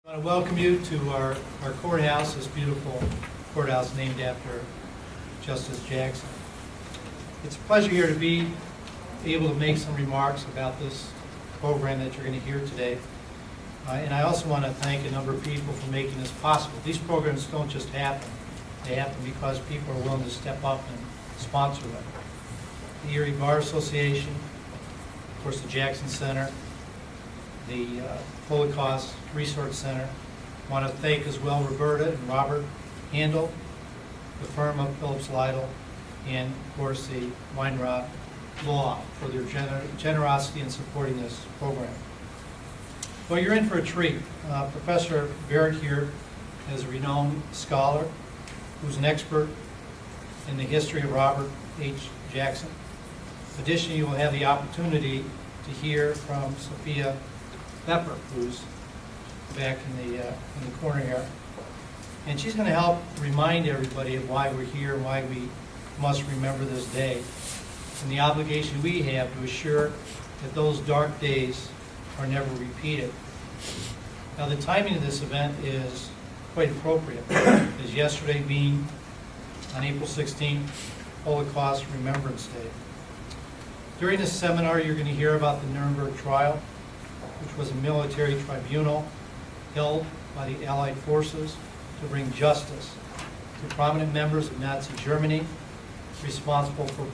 I want to welcome you to our courthouse, this beautiful courthouse named after Justice Jackson. It's a pleasure here to be able to make some remarks about this program that you're going to hear today. And I also want to thank a number of people for making this possible. These programs don't just happen. They happen because people are willing to step up and sponsor them. The Erie Bar Association, of course the Jackson Center, the Holocaust Research Center. I want to thank as well Roberta and Robert Handel, the firm of Phillips Lytle, and of course the Weinrod Law for their generosity in supporting this program. Well, you're in for a treat. Professor Barrett here is a renowned scholar who's an expert in the history of Robert H. Jackson. Additionally, you will have the opportunity to hear from Sophia Pepper, who's back in the corner here. And she's going to help remind everybody of why we're here and why we must remember this day and the obligation we have to assure that those dark days are never repeated. Now, the timing of this event is quite appropriate, as yesterday being on April 16th, Holocaust Remembrance Day. During this seminar, you're going to hear about the Nuremberg trial, which was a military tribunal held by the Allied forces to bring justice to prominent members of Nazi Germany responsible for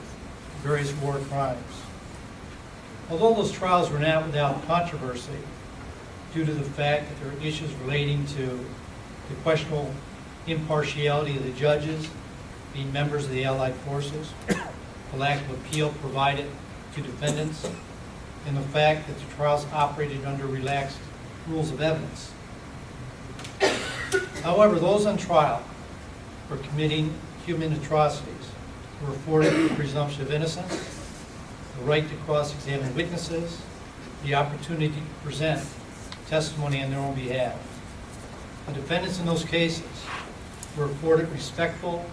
various war crimes. Although those trials were not without controversy, due to the fact that there are issues relating to the questionable impartiality of the judges being members of the Allied forces, the lack of appeal provided to defendants, and the fact that the trials operated under relaxed rules of evidence. However, those on trial for committing human atrocities were afforded the presumption of innocence, the right to cross-examine witnesses, the opportunity to present testimony on their own behalf. The defendants in those cases were afforded respectful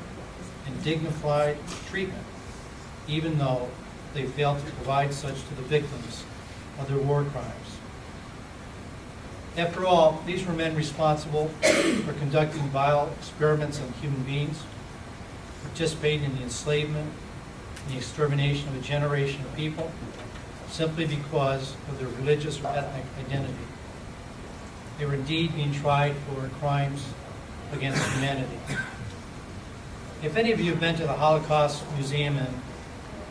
and dignified treatment, even though they failed to provide such to the victims of their war crimes. After all, these were men responsible for conducting vile experiments on human beings, participating in the enslavement and the extermination of a generation of people simply because of their religious or ethnic identity. They were indeed being tried for crimes against humanity. If any of you have been to the Holocaust Museum in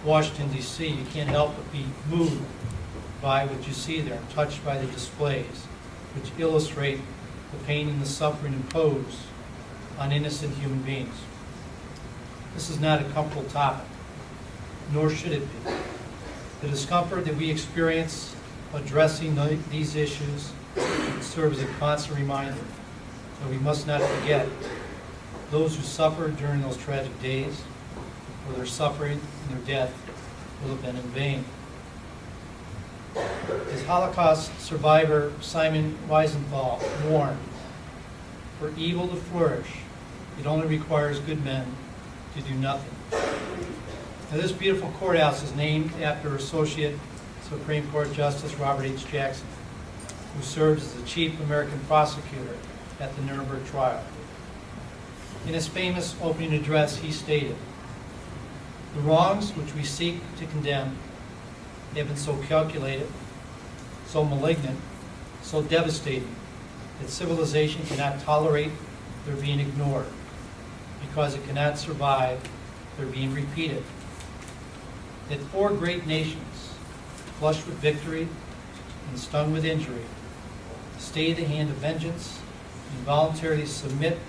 Washington, D.C., you can't help but be moved by what you see there, touched by the displays, which illustrate the pain and the suffering imposed on innocent human beings. This is not a comfortable topic, nor should it be. The discomfort that we experience addressing these issues serves as a constant reminder that we must not forget those who suffered during those tragic days, for their suffering and their death will have been in vain. As Holocaust survivor Simon Wiesenthal warned, for evil to flourish, it only requires good men to do nothing. Now, this beautiful courthouse is named after Associate Supreme Court Justice Robert H. Jackson, who served as the chief American prosecutor at the Nuremberg trial. In his famous opening address, he stated, "The wrongs which we seek to condemn have been so calculated, so malignant, so devastating, that civilization cannot tolerate their being ignored, because it cannot survive their being repeated. That four great nations, flushed with victory and stung with injury, stay the hand of vengeance and voluntarily submit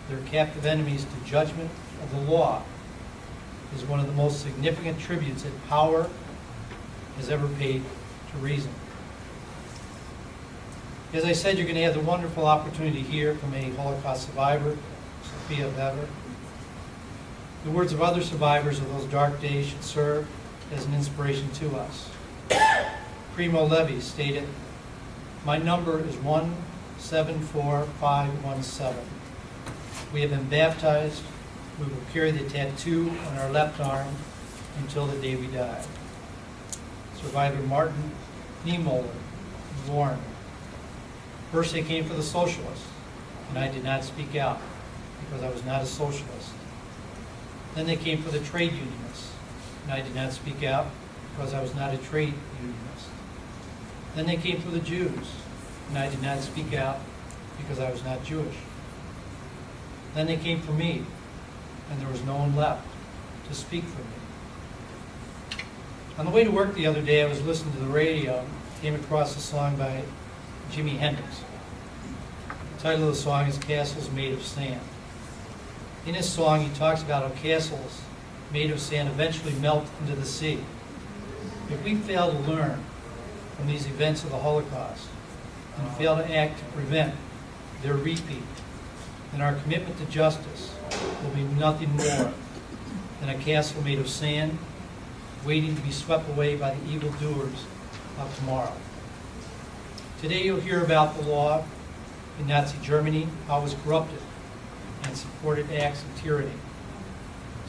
their captive enemies to judgment of the law is one of the most significant tributes that power has ever paid to reason." As I said, you're going to have the wonderful opportunity to hear from a Holocaust survivor, Sophia Pepper. The words of other survivors of those dark days should serve as an inspiration to us. Primo Levi stated, "My number is 174517. We have been baptized. We will carry the tattoo on our left arm until the day we die." Survivor Martin Niemöller warned, First they came for the socialists, and I did not speak out because I was not a socialist. Then they came for the trade unionists, and I did not speak out because I was not a trade unionist. Then they came for the Jews, and I did not speak out because I was not Jewish. Then they came for me, and there was no one left to speak for me. On the way to work the other day, I was listening to the radio and came across a song by Jimi Hendrix. The title of the song is Castles Made of Sand. In his song, he talks about how castles made of sand eventually melt into the sea. If we fail to learn from these events of the Holocaust and fail to act to prevent their repeat, then our commitment to justice will be nothing more than a castle made of sand waiting to be swept away by the evildoers of tomorrow. Today you'll hear about the law in Nazi Germany, how it was corrupted and supported acts of tyranny.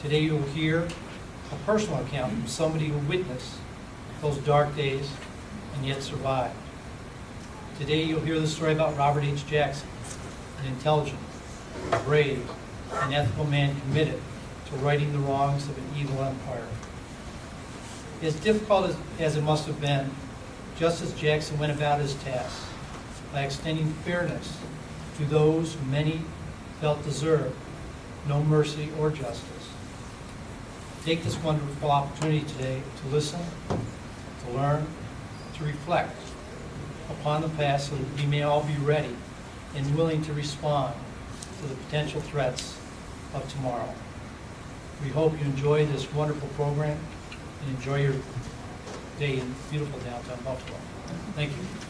Today you'll hear a personal account from somebody who witnessed those dark days and yet survived. Today you'll hear the story about Robert H. Jackson, an intelligent, brave, and ethical man committed to righting the wrongs of an evil empire. As difficult as it must have been, Justice Jackson went about his task by extending fairness to those who many felt deserved no mercy or justice. Take this wonderful opportunity today to listen, to learn, to reflect upon the past so that we may all be ready and willing to respond to the potential threats of tomorrow. We hope you enjoy this wonderful program and enjoy your day in beautiful downtown Buffalo. Thank you.